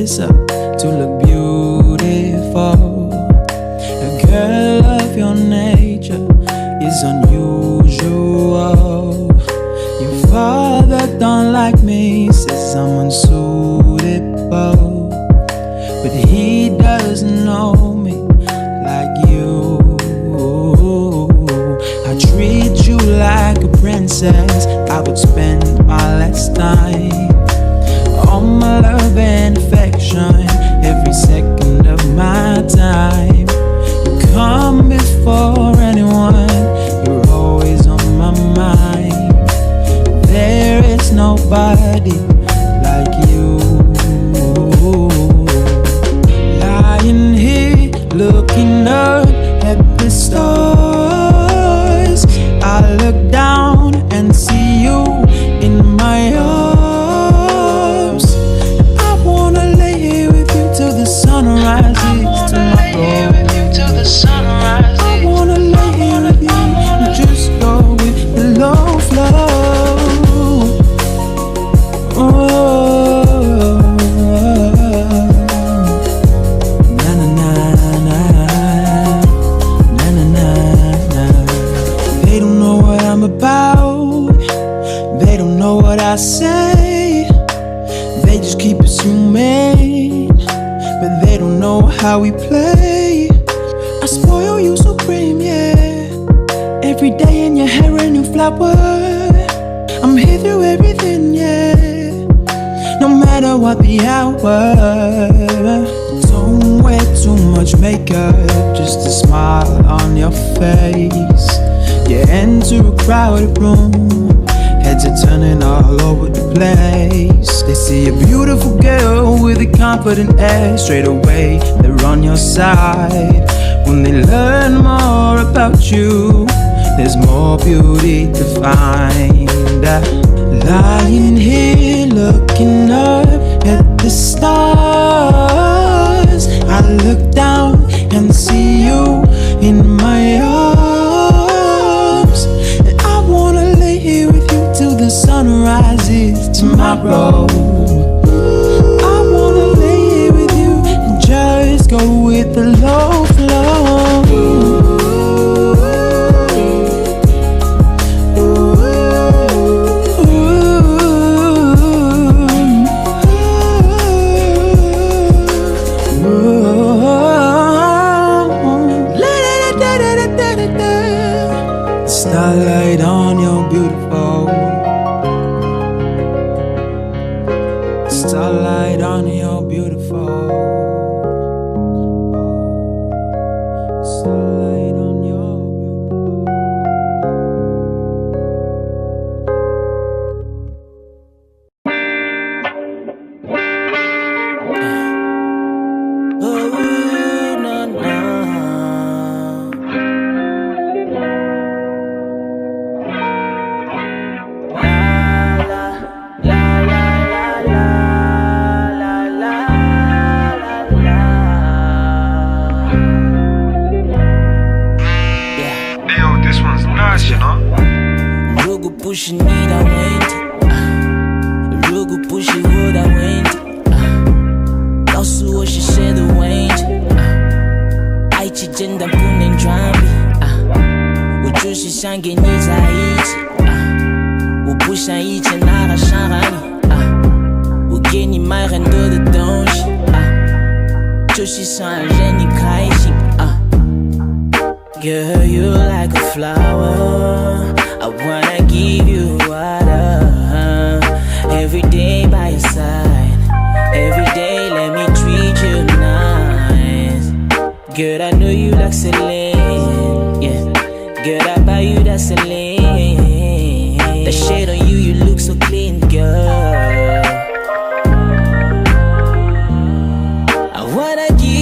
dress up to look beautiful. A girl of your nature is unusual. Your father don't like me, says I'm unsuitable, but he doesn't know me like you. I treat you like a princess. I would spend my last time, all my love and affection, every second of my time. You come before anyone, you're always on my mind. There is nobody like you. Lying here, looking up at the stars, I look down and see you in my arms. I wanna lay here with you till the sun rises tomorrow. I wanna lay here with you and just go with the low flow. Oh, na na na na, na na na na. They don't know what I'm about, they don't know what I say. They just keep assuming, but they don't know how we play. I spoil you supreme, yeah. Every day in your hair a new flower. I'm here through everything, yeah. No matter what the hour. Don't wear too much makeup, just a smile on your face. You enter a crowded room, heads are turning all over the place. They see a beautiful girl with a confident air. Straight away, they're on your side. When they learn more about you, there's more beauty to find. Lying here, looking up at the stars, I look down and see you in my arms. And I wanna lay here with you till the sun rises tomorrow. I wanna lay here with you and just go with the low flow. Starlight on your beautiful, starlight on your beautiful, starlight on your beautiful. Oh, no, no. Pushing me that went, Rugu pushing who that went, Nosu what she said the went, Aichi jenda punen drambi, Ujushi sange niza ichi, Upusha ichi nara sharani, Ugeni mairendo de donji, Joshi san jeni kaishi, Girl, you like a flower, I wanna give you water, every day by your side, every day let me treat you nice. Girl, I know you like Celine, yeah. Girl, I buy you that Celine. The shade on you, you look so clean, girl. I wanna give